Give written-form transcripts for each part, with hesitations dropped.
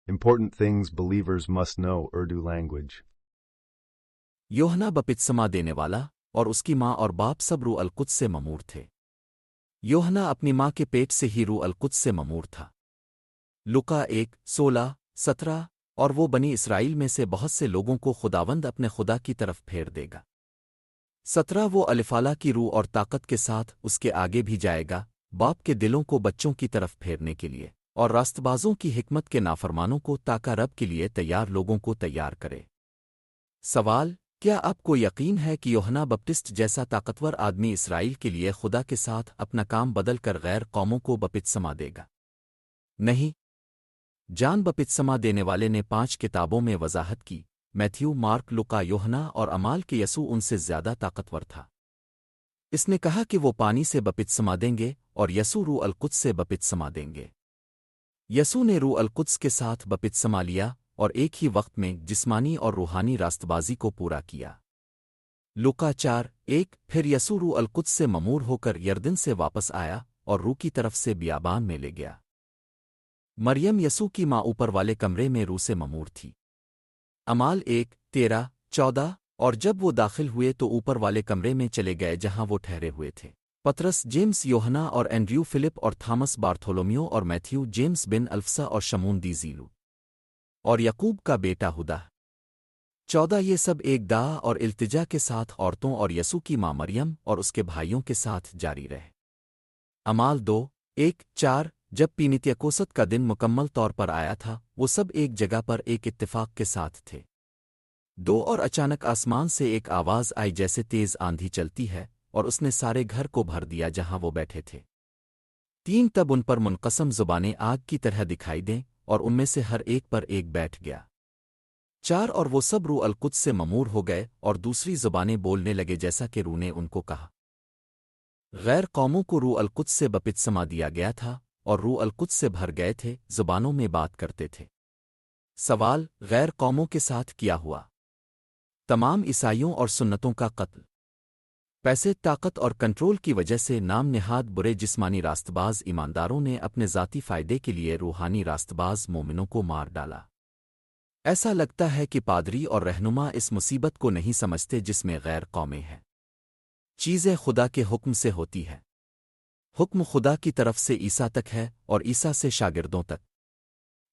Important things believers must know Urdu language. Yohana बपतिस्मा देने वाला और उसकी माँ और बाप सब रू अलकुद्स से ममूर थे। योहना अपनी माँ के पेट से ही रू अलकुद्स से ममूर था। लुका 1:16-17। और वो बनी इसराइल में से बहुत से लोगों को खुदावंद अपने खुदा की तरफ फेर देगा। 17 वो अलिफाला की रूह और ताकत के साथ उसके आगे भी जाएगा, बाप के दिलों को बच्चों की तरफ फेरने के लिए और रास्तबाजों की हिकमत के नाफरमानों को ताका रब के लिए तैयार लोगों को तैयार करे। सवाल: क्या आपको यकीन है कि यूहन्ना बपटिस्ट जैसा ताकतवर आदमी इसराइल के लिए खुदा के साथ अपना काम बदल कर गैर कौमों को बपतिस्मा देगा? नहीं। जान बपतिस्मा देने वाले ने 5 किताबों में वजाहत की, मैथ्यू, मार्क, लुका, यूहन्ना और अमाल के यसू उनसे ज्यादा ताकतवर था। इसने कहा कि वो पानी से बपतिस्मा देंगे और यसू रूह अलकुद्स से बपतिस्मा देंगे। यसू ने रूह अलकुद्स के साथ बपतिस्मा लिया और एक ही वक्त में जिस्मानी और रूहानी रास्तबाजी को पूरा किया। लुका 4:1। फिर यसू रूह अलकुद्स से ममूर होकर यरदन से वापस आया और रूह की तरफ से बियाबान में ले गया। मरियम यसू की माँ ऊपर वाले कमरे में रूह से ममूर थी। अमाल 1:13-14। और जब वो दाखिल हुए तो ऊपर वाले कमरे में चले गए जहां वो ठहरे हुए थे। पतरस, जेम्स, योहना और एंड्रयू, फिलिप और थॉमस, बार्थोलोमियो और मैथ्यू, जेम्स बिन अल्फसा और शमून दी जीलू और यकूब का बेटा हुदा। 14 ये सब एक दाह और इल्तिजा के साथ औरतों और यसू की माँ मरियम और उसके भाइयों के साथ जारी रहे। अमाल 2:1-4। जब पीनित्यकोसत का दिन मुकम्मल तौर पर आया था, वो सब एक जगह पर एक इत्तिफाक के साथ थे। 2 और अचानक आसमान से एक आवाज़ आई जैसे तेज आंधी चलती है, और उसने सारे घर को भर दिया जहां वो बैठे थे। 3 तब उन पर मुनक़सम ज़ुबानें आग की तरह दिखाई दें, और उनमें से हर एक पर एक बैठ गया। 4 और वो सब रूह अलकुद्स से ममूर हो गए और दूसरी ज़ुबानें बोलने लगे जैसा कि रूह ने उनको कहा। गैर कौमों को रूह अलकुद्स से बपतिस्मा दिया गया था और रूह अलकुद्स से भर गए थे, ज़ुबानों में बात करते थे। सवाल: गैर कौमों के साथ क्या हुआ? तमाम ईसाइयों और सुन्नतों का कत्ल। पैसे, ताकत और कंट्रोल की वजह से नाम निहाद बुरे जिस्मानी रास्तबाज ईमानदारों ने अपने ज़ाती फ़ायदे के लिए रूहानी रास्तबाज मोमिनों को मार डाला। ऐसा लगता है कि पादरी और रहनुमा इस मुसीबत को नहीं समझते जिसमें गैर कौमें हैं। चीज़ें खुदा के हुक्म से होती है। हुक्म खुदा की तरफ से ईसा तक है और ईसा से शागिर्दों तक।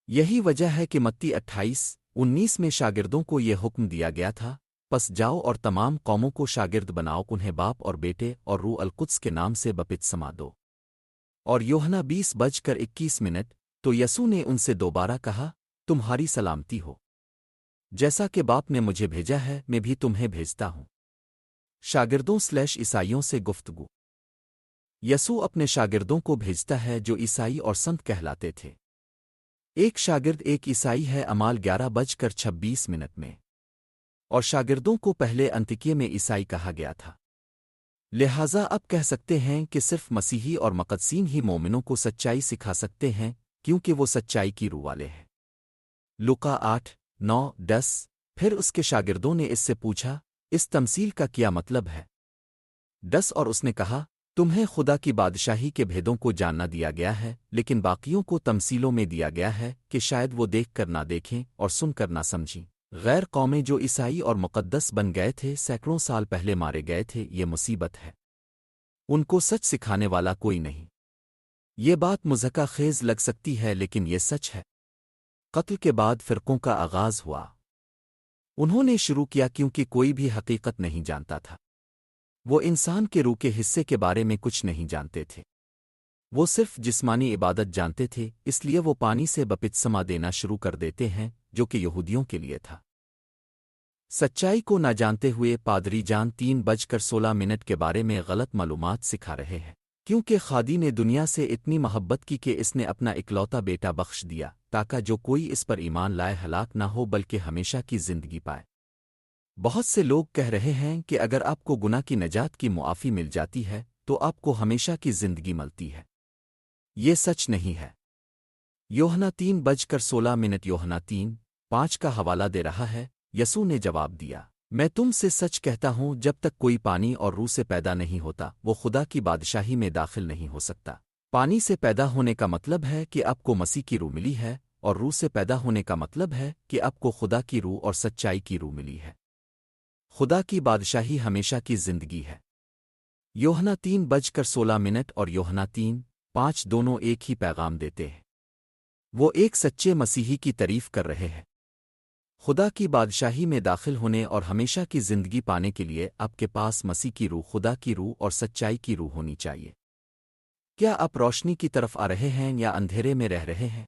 यही वजह है कि मत्ती 28:19 में शागिर्दों को ये हुक्म दिया गया था, बस जाओ और तमाम कौमों को शागिर्द बनाओ, उन्हें बाप और बेटे और रूह अलकुद्स के नाम से बपतिस्मा दो। और यूहन्ना 20:21। तो यसू ने उनसे दोबारा कहा, तुम्हारी सलामती हो। जैसा कि बाप ने मुझे भेजा है, मैं भी तुम्हें भेजता हूँ। शागिर्दों/ईसाइयों से गुफ्तगू। यसू अपने शागिर्दों को भेजता है जो ईसाई और संत कहलाते थे। एक शागिर्द एक ईसाई है, अमाल 11:26 में। और शागिर्दों को पहले अंतिकिये में ईसाई कहा गया था। लिहाजा अब कह सकते हैं कि सिर्फ मसीही और मक़दसीन ही मोमिनों को सच्चाई सिखा सकते हैं, क्योंकि वो सच्चाई की रूह वाले हैं। लुका 8:9-10। फिर उसके शागिर्दों ने इससे पूछा, इस तमसील का क्या मतलब है? 10 और उसने कहा, तुम्हें खुदा की बादशाही के भेदों को जानना दिया गया है, लेकिन बाकियों को तमसीलों में दिया गया है कि शायद वो देख कर ना देखें और सुन कर ना समझें। गैर कौमें जो ईसाई और मुक़द्दस बन गए थे, सैकड़ों साल पहले मारे गए थे, ये मुसीबत है। उनको सच सिखाने वाला कोई नहीं। ये बात मुज़क्का खेज़ लग सकती है, लेकिन ये सच है। कत्ल के बाद फ़िरक़ों का आगाज़ हुआ। उन्होंने शुरू किया क्योंकि कोई भी हकीकत नहीं जानता था। वो इंसान के रूह के हिस्से के बारे में कुछ नहीं जानते थे। वो सिर्फ जिस्मानी इबादत जानते थे, इसलिए वो पानी से बपतिस्मा देना शुरू कर देते हैं, जो कि यहूदियों के लिए था। सच्चाई को ना जानते हुए पादरी जान 3:16 के बारे में गलत मालूमात सिखा रहे हैं, क्योंकि खादी ने दुनिया से इतनी मोहब्बत की कि इसने अपना इकलौता बेटा बख्श दिया, ताकि जो कोई इस पर ईमान लाए हलाक ना हो बल्कि हमेशा की जिंदगी पाए। बहुत से लोग कह रहे हैं कि अगर आपको गुनाह की नजात की मुआफ़ी मिल जाती है तो आपको हमेशा की जिंदगी मिलती है। ये सच नहीं है। यूहन्ना 3:16 यूहन्ना 3:5 का हवाला दे रहा है। यसू ने जवाब दिया, मैं तुमसे सच कहता हूँ, जब तक कोई पानी और रूह से पैदा नहीं होता, वो खुदा की बादशाही में दाखिल नहीं हो सकता। पानी से पैदा होने का मतलब है कि आपको मसीह की रूह मिली है اور روح سے پیدا ہونے کا مطلب ہے کہ اب کو خدا کی روح اور سچائی کی روح ملی ہے۔ خدا کی بادشاہی ہمیشہ کی زندگی ہے۔ یوحنا 3:16 اور یوحنا 3:5 دونوں ایک ہی پیغام دیتے ہیں۔ وہ ایک سچے مسیحی کی تعریف کر رہے ہیں۔ خدا کی بادشاہی میں داخل ہونے اور ہمیشہ کی زندگی پانے کے لیے آپ کے پاس مسیح کی روح، خدا کی روح اور سچائی کی روح ہونی چاہیے۔ کیا آپ روشنی کی طرف آ رہے ہیں یا اندھیرے میں رہ رہے ہیں؟